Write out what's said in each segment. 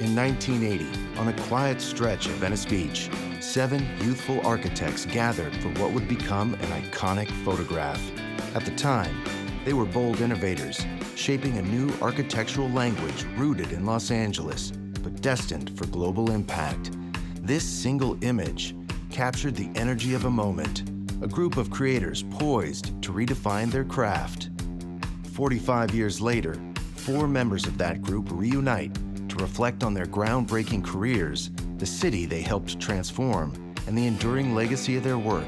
In 1980, on a quiet stretch of Venice Beach, 7 youthful architects gathered for what would become an iconic photograph. At the time, they were bold innovators, shaping a new architectural language rooted in Los Angeles, but destined for global impact. This single image captured the energy of a moment, a group of creators poised to redefine their craft. 45 years later, 4 members of that group reunite to reflect on their groundbreaking careers, the city they helped transform, and the enduring legacy of their work.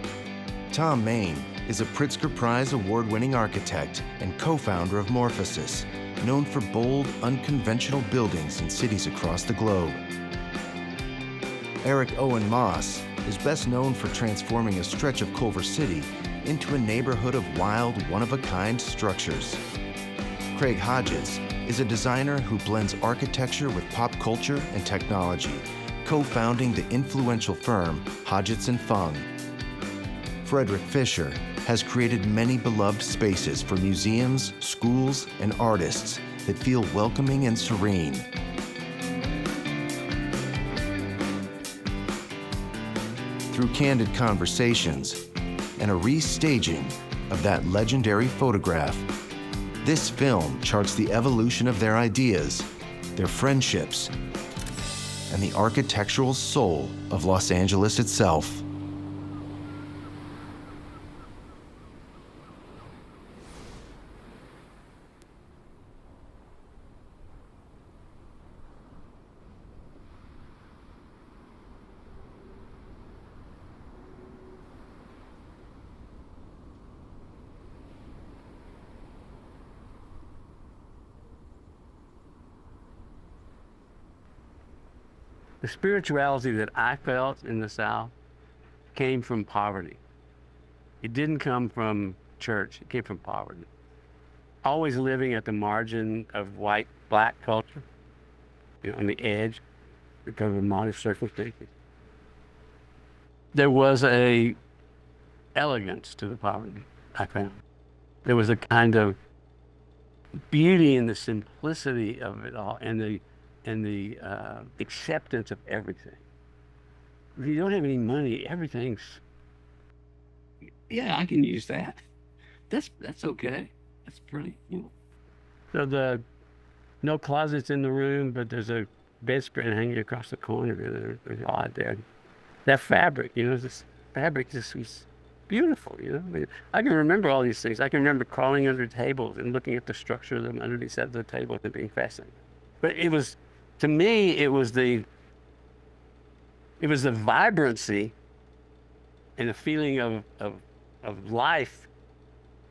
Tom Main is a Pritzker Prize award-winning architect and co-founder of Morphosis, known for bold, unconventional buildings in cities across the globe. Eric Owen Moss is best known for transforming a stretch of Culver City into a neighborhood of wild, one-of-a-kind structures. Craig Hodges is a designer who blends architecture with pop culture and technology, co-founding the influential firm Hodgetts and Fung. Frederick Fisher has created many beloved spaces for museums, schools, and artists that feel welcoming and serene. Through candid conversations and a restaging of that legendary photograph, this film charts the evolution of their ideas, their friendships, and the architectural soul of Los Angeles itself. The spirituality that I felt in the South came from poverty. It didn't come from church, it came from poverty. Always living at the margin of white-black culture, on the edge because of modest circumstances. There was a elegance to the poverty, I found. There was a kind of beauty in the simplicity of it all and the acceptance of everything. If you don't have any money, everything's, yeah, I can use that. That's okay. That's pretty, So no closets in the room, but there's a bedspread hanging across the corner. There's odd there. That fabric, this fabric just was beautiful, I can remember all these things. I can remember crawling under tables and looking at the structure of them underneath the tables and being fascinated. But to me, it was the vibrancy and the feeling of life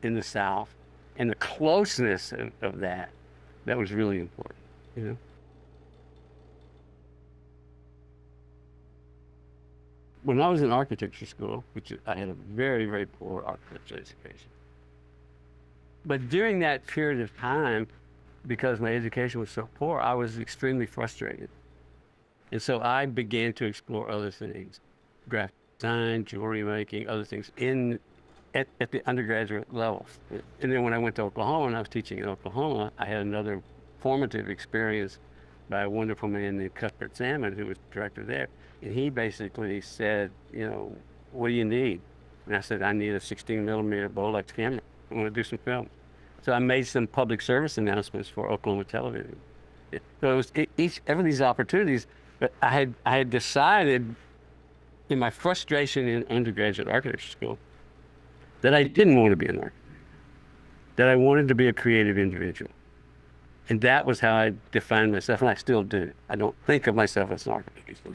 in the South and the closeness of that was really important, When I was in architecture school, which I had a very, very poor architecture education, but during that period of time, because my education was so poor, I was extremely frustrated. And so I began to explore other things, graphic design, jewelry making, other things at the undergraduate level. And then when I went to Oklahoma, and I was teaching in Oklahoma, I had another formative experience by a wonderful man named Cuthbert Salmon, who was director there. And he basically said, what do you need? And I said, I need a 16mm Bolex camera. I want to do some film. So I made some public service announcements for Oklahoma television. So it was every of these opportunities, but I had decided in my frustration in undergraduate architecture school that I didn't want to be an architect, that I wanted to be a creative individual. And that was how I defined myself, and I still do. I don't think of myself as an architect.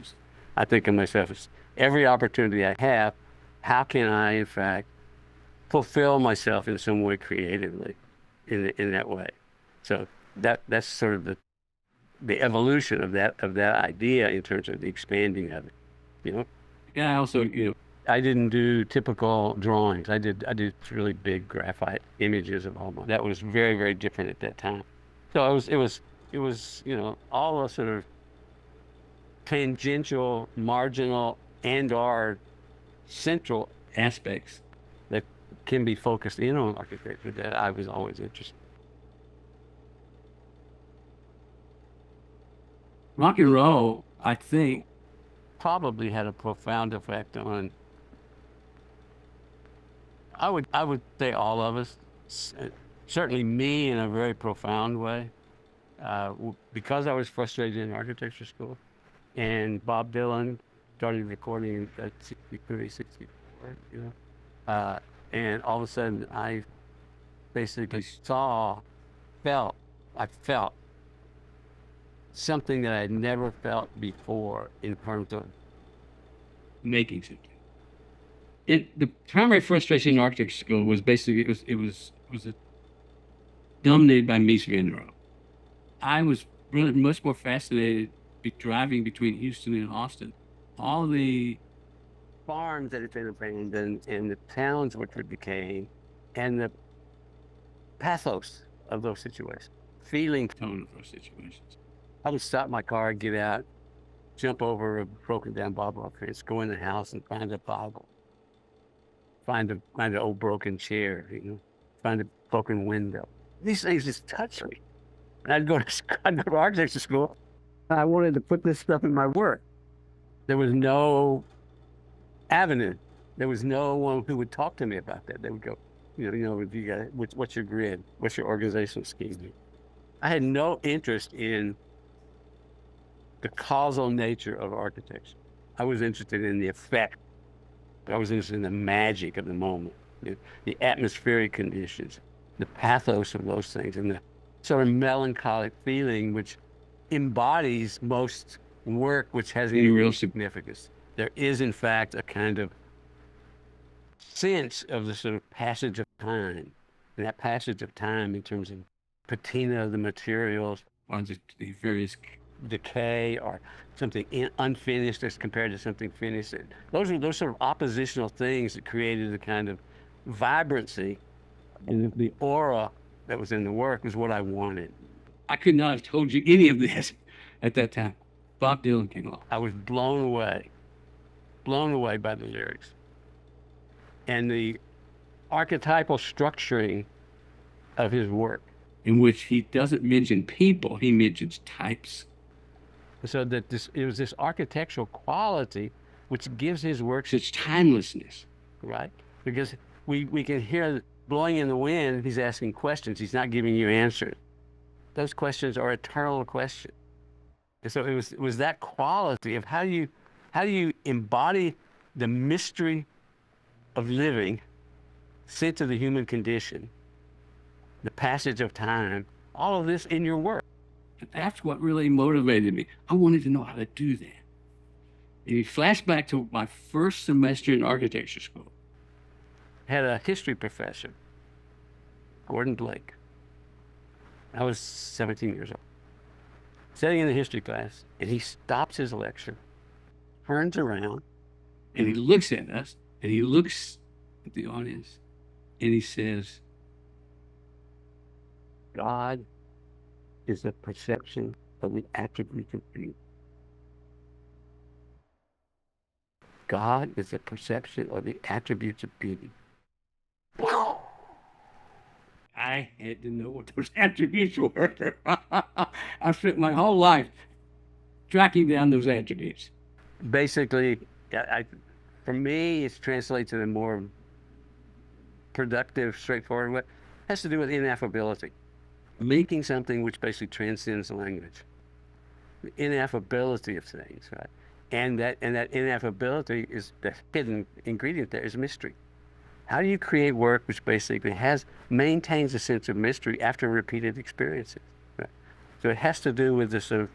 I think of myself as every opportunity I have, how can I, in fact, fulfill myself in some way creatively in that way. So that's sort of the evolution of that idea in terms of the expanding of it, Yeah, I also, I didn't do typical drawings. I did really big graphite images of all my. That was very, very different at that time. So it was all a sort of tangential, marginal, and/or central aspects that can be focused in on architecture that I was always interested in. rock and roll, I think, probably had a profound effect on, I would say all of us, certainly me in a very profound way, because I was frustrated in architecture school, and Bob Dylan started recording at 63, 64, and all of a sudden I basically I felt something that I had never felt before in terms of making something. The primary frustration in architecture school was basically it was dominated by Mies van der Rohe. I was really much more fascinated driving between Houston and Austin. All the farms that had been abandoned and the towns which it became, and the pathos of those situations, feeling tone of those situations. I would stop my car, get out, jump over a broken down barbed wire fence, go in the house and find a Bible, find an old broken chair, find a broken window. These things just touch me. And I'd go to architecture school. I wanted to put this stuff in my work. There was no avenue. There was no one who would talk to me about that. They would go, what's your grid? What's your organizational scheme? I had no interest in the causal nature of architecture. I was interested in the effect. I was interested in the magic of the moment, the atmospheric conditions, the pathos of those things, and the sort of melancholic feeling which embodies most work which has any real significance. There is, in fact, a kind of sense of the sort of passage of time, and that passage of time in terms of patina of the materials, or the various decay, or something unfinished as compared to something finished. Those sort of oppositional things that created a kind of vibrancy, and the aura that was in the work was what I wanted. I could not have told you any of this at that time. Bob Dylan came along. I was blown away by the lyrics and the archetypal structuring of his work, in which he doesn't mention people, he mentions types. So that it was this architectural quality which gives his work such timelessness, right? Because we can hear blowing in the wind, he's asking questions, he's not giving you answers. Those questions are eternal questions. And so it was that quality of how do you embody the mystery of living, sense of the human condition, the passage of time, all of this in your work. And that's what really motivated me. I wanted to know how to do that. And you flash back to my first semester in architecture school. I had a history professor, Gordon Blake. I was 17 years old. Sitting in the history class, and he stops his lecture, turns around, and he looks at us, and he looks at the audience, and he says, God is the perception of the attributes of beauty. God is the perception of the attributes of beauty. Wow. I had to know what those attributes were. I spent my whole life tracking down those attributes. Basically, for me, it translates in a more productive, straightforward way. It has to do with ineffability. Making something which basically transcends language. The ineffability of things, right? And that ineffability is the hidden ingredient there is mystery. How do you create work which basically maintains a sense of mystery after repeated experiences? Right? So it has to do with the sort of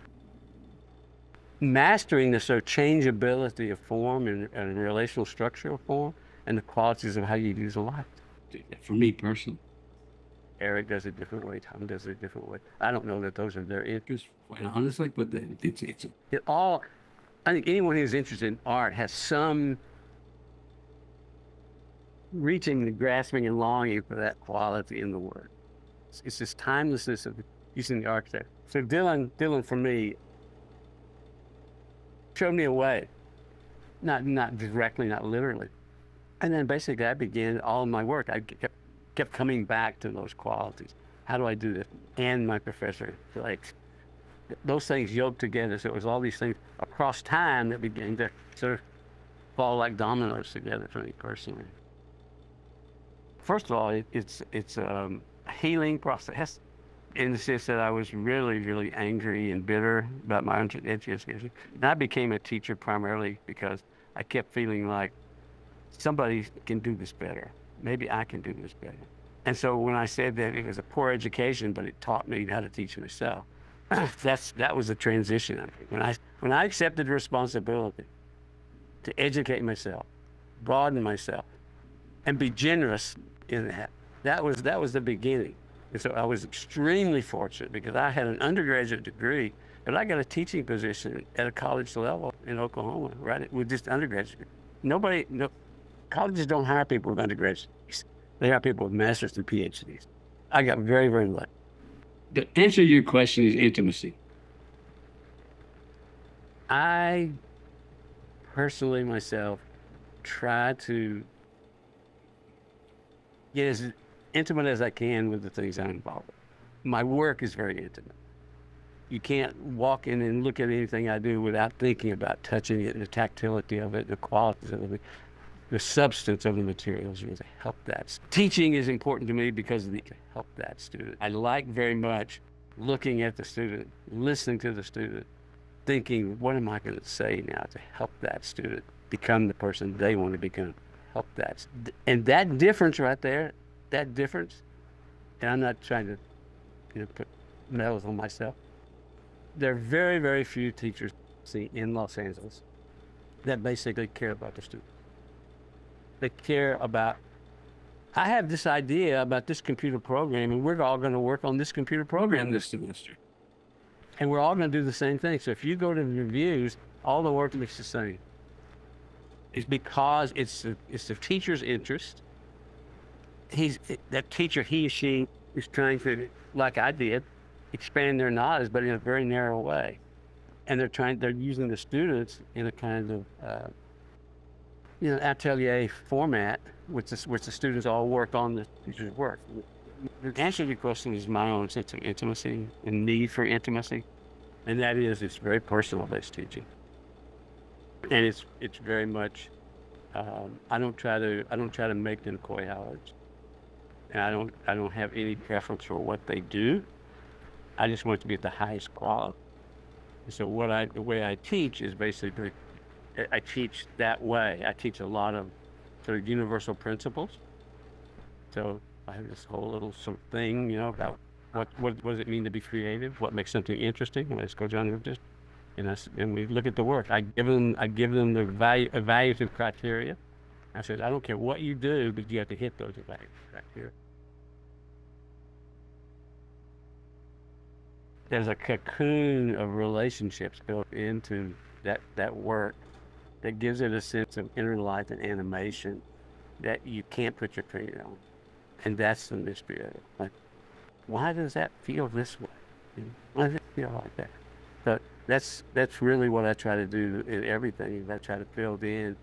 mastering the sort of changeability of form and relational structure of form and the qualities of how you use a light. For me personally, Eric does it a different way. Tom does it a different way. I don't know that those are their interests, quite honestly, but I think anyone who's interested in art has some reaching, grasping, and longing for that quality in the work. It's this timelessness of using the architect. So Dylan for me, showed me a way, not directly, not literally. And then basically I began all of my work. I kept coming back to those qualities. How do I do this? And my professor, like, those things yoked together. So it was all these things across time that began to sort of fall like dominoes together for me personally. First of all, it's a healing process in the sense that I was really, really angry and bitter about my own education. And I became a teacher primarily because I kept feeling like somebody can do this better. Maybe I can do this better. And so when I said that it was a poor education, but it taught me how to teach myself, that was the transition. When I accepted responsibility to educate myself, broaden myself, and be generous in that, that was the beginning. And so I was extremely fortunate because I had an undergraduate degree, but I got a teaching position at a college level in Oklahoma, right, with just undergraduate. Colleges don't hire people with undergraduate degrees. They hire people with masters and PhDs. I got very, very lucky. The answer to your question is intimacy. I personally myself try to get as intimate as I can with the things I'm involved with. My work is very intimate. You can't walk in and look at anything I do without thinking about touching it, the tactility of it, the qualities of it, the substance of the materials to help that. Teaching is important to me because of to help that student. I like very much looking at the student, listening to the student, thinking, what am I going to say now to help that student become the person they want to become? Help that. And that difference right there, that difference, and I'm not trying to put medals on myself. There are very, very few teachers in Los Angeles that basically care about the student. They care about, I have this idea about this computer program, and we're all going to work on this computer program this semester. And we're all going to do the same thing. So if you go to the reviews, all the work looks the same. It's because it's the teacher's interest. That teacher, he or she, is trying to, like I did, expand their knowledge, but in a very narrow way. And they're using the students in a kind of, atelier format, which the students all work on the teacher's work. The answer to your question is my own sense of intimacy and need for intimacy, and that is it's very personal-based teaching, and it's very much. I don't try to make them Coy Howards, and I don't have any preference for what they do. I just want it to be at the highest quality. And so the way I teach is basically, I teach that way. I teach a lot of sort of universal principles. So I have this whole little sort of thing, about what does it mean to be creative? What makes something interesting? And let's go down to just, and we look at the work. I give them the evaluative criteria. I said, I don't care what you do, but you have to hit those evaluative criteria. There's a cocoon of relationships built into that work that gives it a sense of inner life and animation that you can't put your finger on. And that's the mystery of it. Like, why does that feel this way? Why does it feel like that? So that's really what I try to do in everything. I try to build in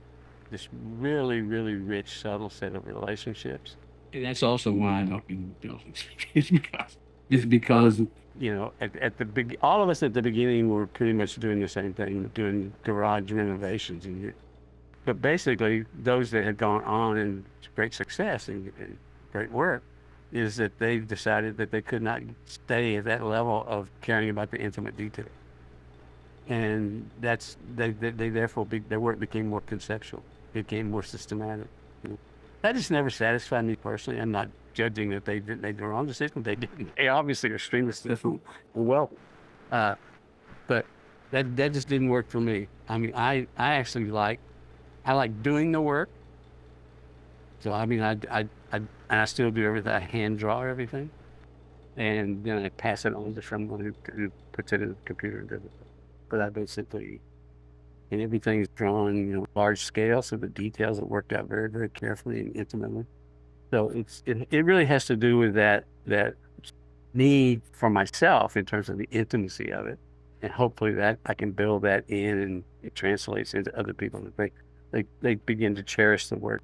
this really, really rich, subtle set of relationships. And that's also why I don't do buildings. It's because at the all of us at the beginning were pretty much doing the same thing, doing garage renovations, but basically those that had gone on in great success and great work is that they decided that they could not stay at that level of caring about the intimate detail, and they therefore their work became more conceptual, became more systematic. That just never satisfied me personally. I'm not judging that they didn't make the wrong decision. They didn't. They obviously are extremely successful. Well, but that just didn't work for me. I mean, I actually like doing the work. So I mean, I still do everything. I hand draw everything, and then I pass it on to someone who puts it in the computer and does it. But I basically. And everything is drawn, large scale, so the details are worked out very, very carefully and intimately. So it really has to do with that need for myself in terms of the intimacy of it, and hopefully that I can build that in and it translates into other people. They begin to cherish the work.